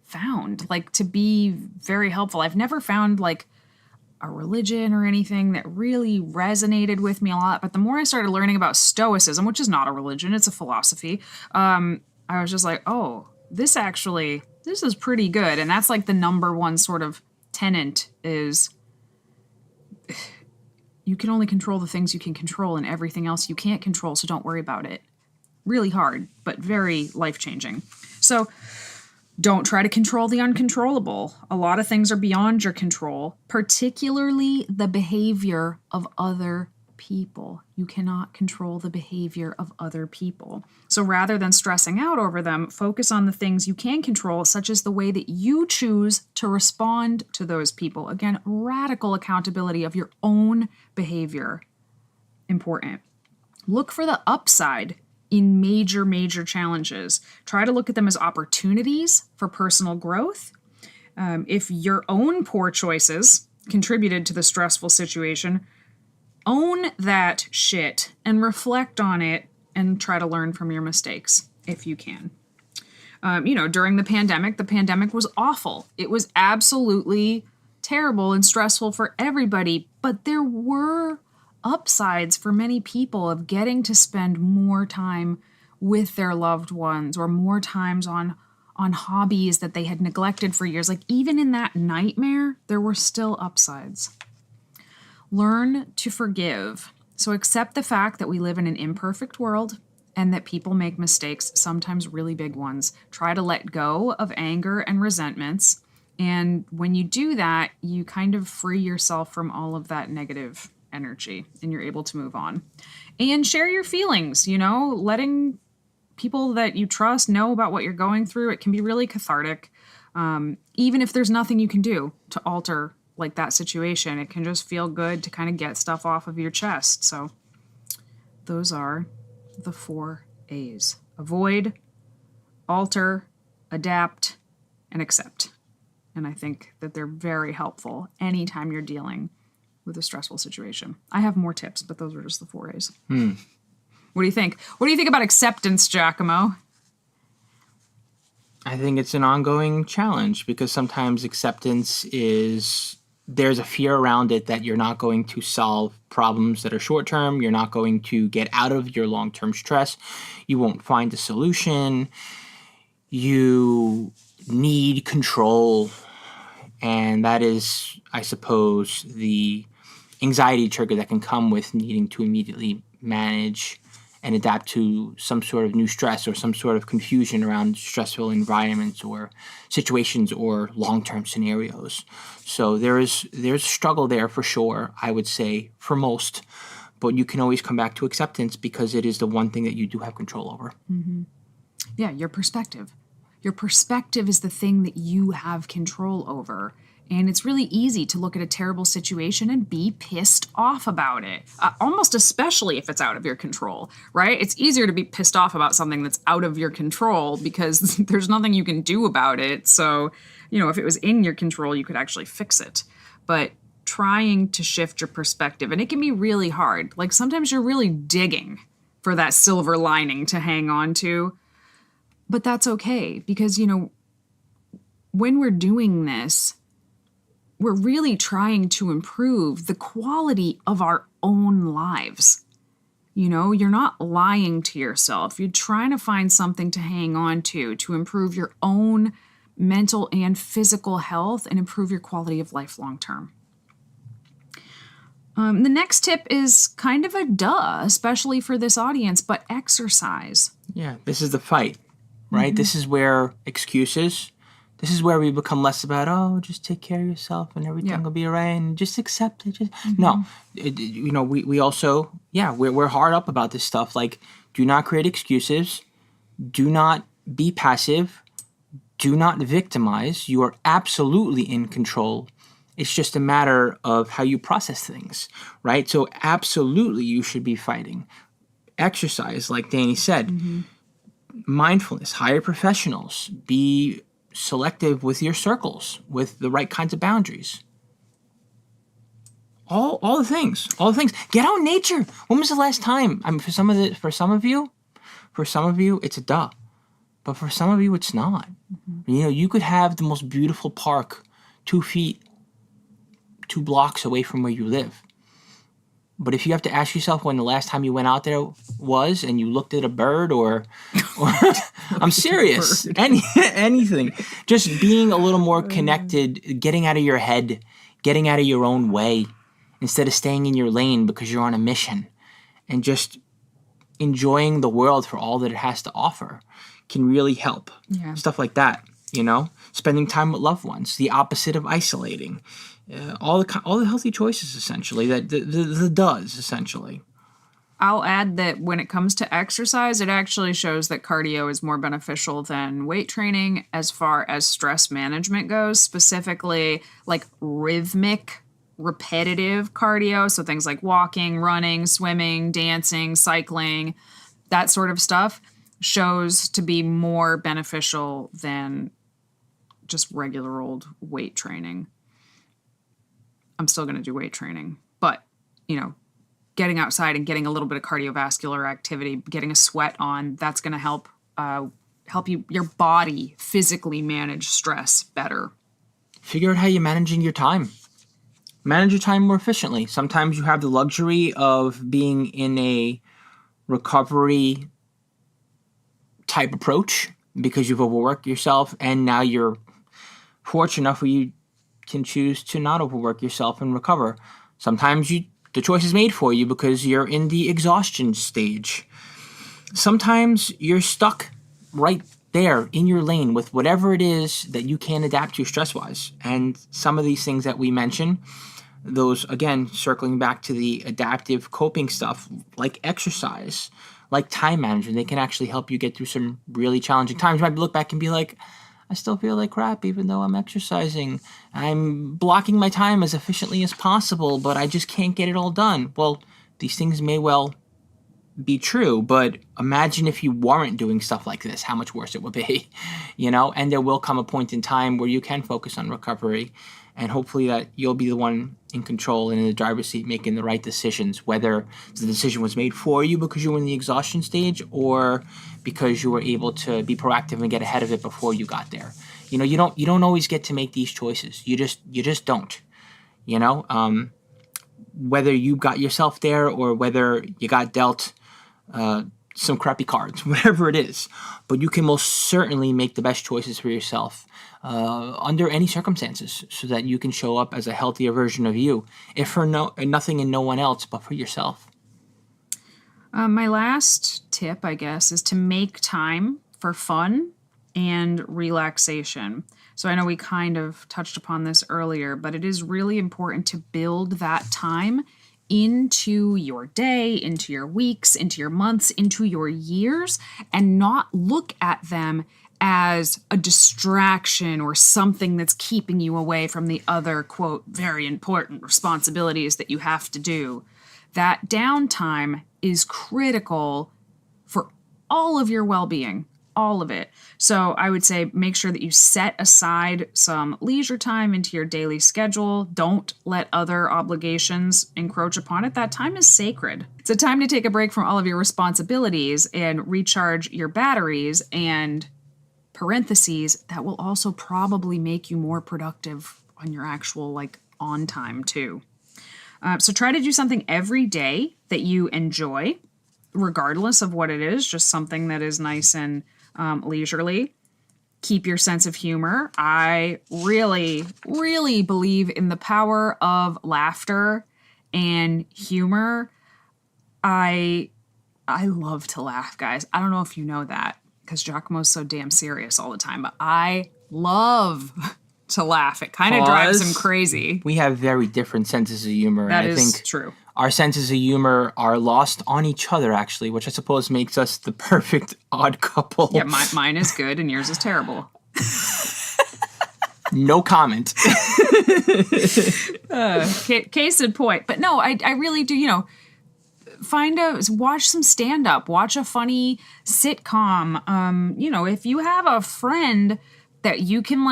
found, like to be very helpful. I've never found like a religion or anything that really resonated with me a lot. But the more I started learning about Stoicism, which is not a religion, it's a philosophy, I was just like, oh, this is pretty good. And that's like the number one sort of tenet is you can only control the things you can control and everything else you can't control, so don't worry about it. Really hard, but very life-changing. So don't try to control the uncontrollable. A lot of things are beyond your control, particularly the behavior of other people. You cannot control the behavior of other people. So rather than stressing out over them, focus on the things you can control, such as the way that you choose to respond to those people. Again, radical accountability of your own behavior. Important. Look for the upside in major, major challenges. Try to look at them as opportunities for personal growth. If your own poor choices contributed to the stressful situation, own that shit and reflect on it and try to learn from your mistakes if you can. During the pandemic was awful. It was absolutely terrible and stressful for everybody, but there were upsides for many people of getting to spend more time with their loved ones or more times on hobbies that they had neglected for years. Like even in that nightmare, there were still upsides. Learn to forgive. So accept the fact that we live in an imperfect world and that people make mistakes, sometimes really big ones. Try to let go of anger and resentments. And when you do that, you kind of free yourself from all of that negative energy and you're able to move on. And share your feelings, letting people that you trust know about what you're going through. It can be really cathartic. Even if there's nothing you can do to alter like that situation, it can just feel good to kind of get stuff off of your chest. So those are the 4 A's. Avoid, alter, adapt, and accept. And I think that they're very helpful anytime you're dealing with a stressful situation. I have more tips, but those are just the 4 A's. What do you think? What do you think about acceptance, 𝐬𝐿𝐾? I think it's an ongoing challenge because sometimes acceptance there's a fear around it that you're not going to solve problems that are short-term. You're not going to get out of your long-term stress. You won't find a solution. You need control. And that is, I suppose, the anxiety trigger that can come with needing to immediately manage and adapt to some sort of new stress or some sort of confusion around stressful environments or situations or long-term scenarios. So there's struggle there for sure, I would say, for most. But you can always come back to acceptance because it is the one thing that you do have control over. Mm-hmm. Yeah, your perspective. Your perspective is the thing that you have control over. And it's really easy to look at a terrible situation and be pissed off about it, almost especially if it's out of your control, right? It's easier to be pissed off about something that's out of your control because there's nothing you can do about it. So, if it was in your control, you could actually fix it. But trying to shift your perspective, and it can be really hard. Like sometimes you're really digging for that silver lining to hang on to. But that's okay because, when we're doing this, we're really trying to improve the quality of our own lives. You're not lying to yourself. You're trying to find something to hang on to improve your own mental and physical health and improve your quality of life long term. The next tip is kind of a duh, especially for this audience, but exercise. Yeah, this is the fight, right? Mm-hmm. This is where excuses, this is where we become less about, just take care of yourself and everything will be all right and just accept it. No, we also, we're hard up about this stuff. Like, do not create excuses. Do not be passive. Do not victimize. You are absolutely in control. It's just a matter of how you process things, right? So absolutely you should be fighting. Exercise, like Danny said. Mm-hmm. Mindfulness, hire professionals. Be selective with your circles, with the right kinds of boundaries. All the things. Get out in nature. When was the last time? I mean, for some of you, it's a duh. But for some of you, it's not. Mm-hmm. You could have the most beautiful park 2 feet 2 blocks away from where you live. But if you have to ask yourself when the last time you went out there was and you looked at a bird or I'm serious, anything, just being a little more connected, getting out of your head, getting out of your own way instead of staying in your lane because you're on a mission, and just enjoying the world for all that it has to offer can really help. Yeah. Stuff like that, spending time with loved ones, the opposite of isolating. All the healthy choices, essentially, that the does, essentially. I'll add that when it comes to exercise, it actually shows that cardio is more beneficial than weight training as far as stress management goes, specifically like rhythmic, repetitive cardio. So things like walking, running, swimming, dancing, cycling, that sort of stuff shows to be more beneficial than just regular old weight training. I'm still going to do weight training, but, getting outside and getting a little bit of cardiovascular activity, getting a sweat on, that's going to help your body physically manage stress better. Figure out how you're managing your time. Manage your time more efficiently. Sometimes you have the luxury of being in a recovery type approach because you've overworked yourself, and now you're fortunate enough where you can choose to not overwork yourself and recover. Sometimes the choice is made for you because you're in the exhaustion stage. Sometimes you're stuck right there in your lane with whatever it is that you can adapt to stress-wise. And some of these things that we mention, those, again, circling back to the adaptive coping stuff, like exercise, like time management, they can actually help you get through some really challenging times. You might look back and be like, I still feel like crap even though I'm exercising. I'm blocking my time as efficiently as possible, but I just can't get it all done. Well, these things may well be true, but imagine if you weren't doing stuff like this, how much worse it would be, And there will come a point in time where you can focus on recovery, and hopefully that you'll be the one in control and in the driver's seat making the right decisions, whether the decision was made for you because you were in the exhaustion stage or because you were able to be proactive and get ahead of it before you got there. You don't always get to make these choices. You just don't. Whether you got yourself there or whether you got dealt some crappy cards, whatever it is, but you can most certainly make the best choices for yourself under any circumstances so that you can show up as a healthier version of you, if for nothing and no one else but for yourself. My last tip, I guess, is to make time for fun and relaxation. So I know we kind of touched upon this earlier, but it is really important to build that time into your day, into your weeks, into your months, into your years, and not look at them as a distraction or something that's keeping you away from the other, quote, very important responsibilities that you have to do. That downtime is critical for all of your well-being, all of it. So I would say make sure that you set aside some leisure time into your daily schedule. Don't let other obligations encroach upon it. That time is sacred. It's a time to take a break from all of your responsibilities and recharge your batteries, and parentheses, that will also probably make you more productive on your actual on time too. So try to do something every day that you enjoy, regardless of what it is, just something that is nice and leisurely. Keep your sense of humor. I really, really believe in the power of laughter and humor. I love to laugh, guys. I don't know if you know that because ~𝐸𝐾𝐿 so damn serious all the time, but I love to laugh. It kind of drives him crazy. We have very different senses of humor. That and I is think true. Our senses of humor are lost on each other, actually, which I suppose makes us the perfect odd couple. Yeah, mine is good and yours is terrible. No comment. Case in point. But no, I really do, watch some stand-up, watch a funny sitcom. If you have a friend that you can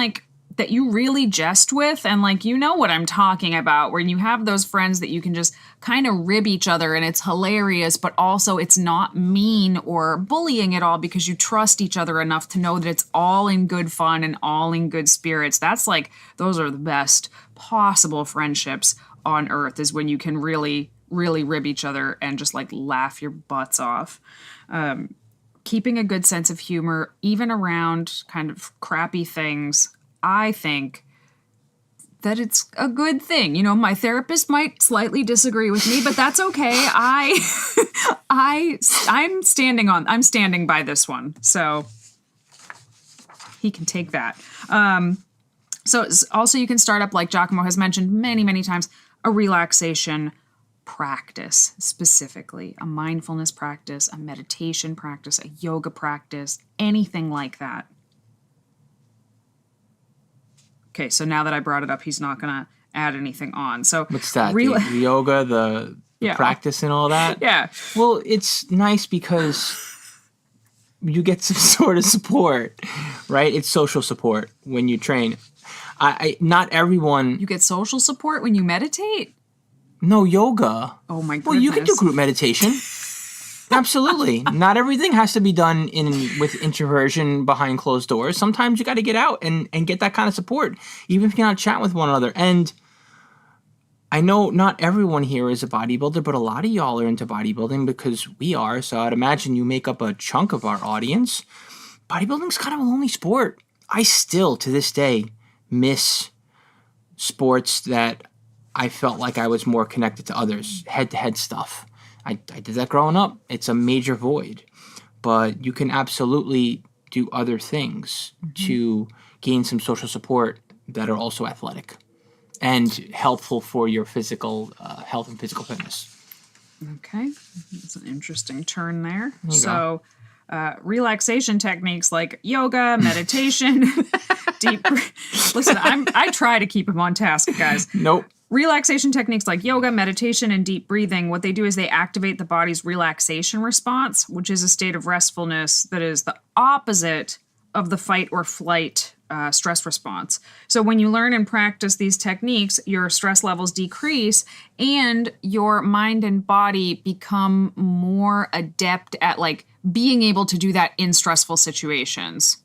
that you really jest with, and like, you know what I'm talking about, when you have those friends that you can just kind of rib each other and it's hilarious, but also it's not mean or bullying at all because you trust each other enough to know that it's all in good fun and all in good spirits. That's like, those are the best possible friendships on earth, is when you can really, really rib each other and just like laugh your butts off. Keeping a good sense of humor, even around kind of crappy things, I think that it's a good thing. You know, my therapist might slightly disagree with me, but that's okay. I'm standing by this one. So he can take that. So also you can start up, like Giacomo has mentioned many, many times, a relaxation practice, specifically a mindfulness practice, a meditation practice, a yoga practice, anything like that. Okay, so now that I brought it up, he's not going to add anything on. So what's that? The yoga, the practice and all that? Yeah. Well, it's nice because you get some sort of support, right? It's social support when you train. Not everyone... You get social support when you meditate? No, yoga. Oh my goodness. Well, you can do group meditation. Absolutely. Not everything has to be done with introversion behind closed doors. Sometimes you got to get out and get that kind of support, even if you're not chatting with one another. And I know not everyone here is a bodybuilder, but a lot of y'all are into bodybuilding because we are. So I'd imagine you make up a chunk of our audience. Bodybuilding's kind of a lonely sport. I still, to this day, miss sports that I felt like I was more connected to others, head-to-head stuff. I did that growing up. It's a major void. But you can absolutely do other things to gain some social support that are also athletic and helpful for your physical health and physical fitness. Okay. That's an interesting turn there. So relaxation techniques like yoga, meditation, deep... Listen, I try to keep him on task, guys. Nope. Relaxation techniques like yoga, meditation, and deep breathing, what they do is they activate the body's relaxation response, which is a state of restfulness that is the opposite of the fight or flight stress response. So when you learn and practice these techniques, your stress levels decrease and your mind and body become more adept at like being able to do that in stressful situations.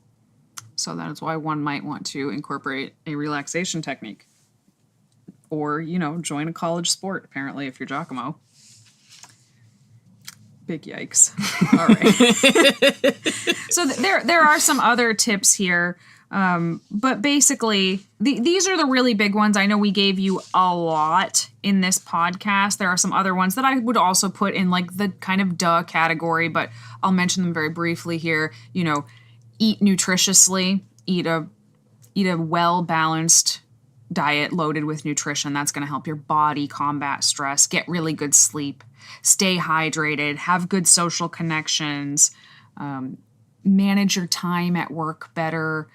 So that is why one might want to incorporate a relaxation technique. Or, you know, join a college sport, apparently, if you're Giacomo. Big yikes. All right. So there are some other tips here. But basically, these are the really big ones. I know we gave you a lot in this podcast. There are some other ones that I would also put in like the kind of duh category, but I'll mention them very briefly here. You know, eat nutritiously, eat a well-balanced diet loaded with nutrition. That's going to help your body combat stress, get really good sleep, stay hydrated, have good social connections, manage your time at work better,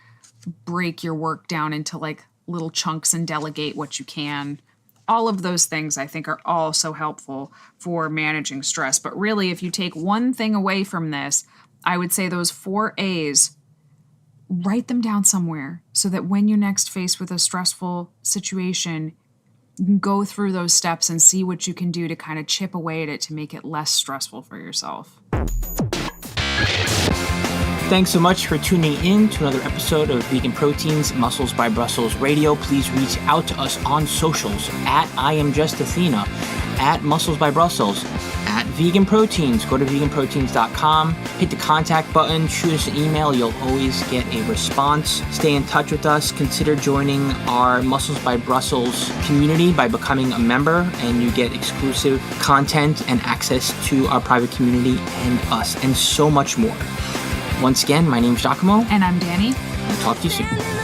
break your work down into like little chunks and delegate what you can. All of those things I think are also helpful for managing stress. But really, if you take one thing away from this, I would say those 4 A's, write them down somewhere so that when you're next faced with a stressful situation, you can go through those steps and see what you can do to kind of chip away at it to make it less stressful for yourself. Thanks so much for tuning in to another episode of Vegan Proteins Muscles by Brussels Radio. Please reach out to us on socials at I Am Just Athena, at Muscles by Brussels, at Vegan Proteins. Go to veganproteins.com, hit the contact button, shoot us an email. You'll always get a response. Stay in touch with us. Consider joining our Muscles by Brussels community by becoming a member, and you get exclusive content and access to our private community and us, and so much more. Once again, my name's Giacomo. And I'm Danny. I'll talk to you soon.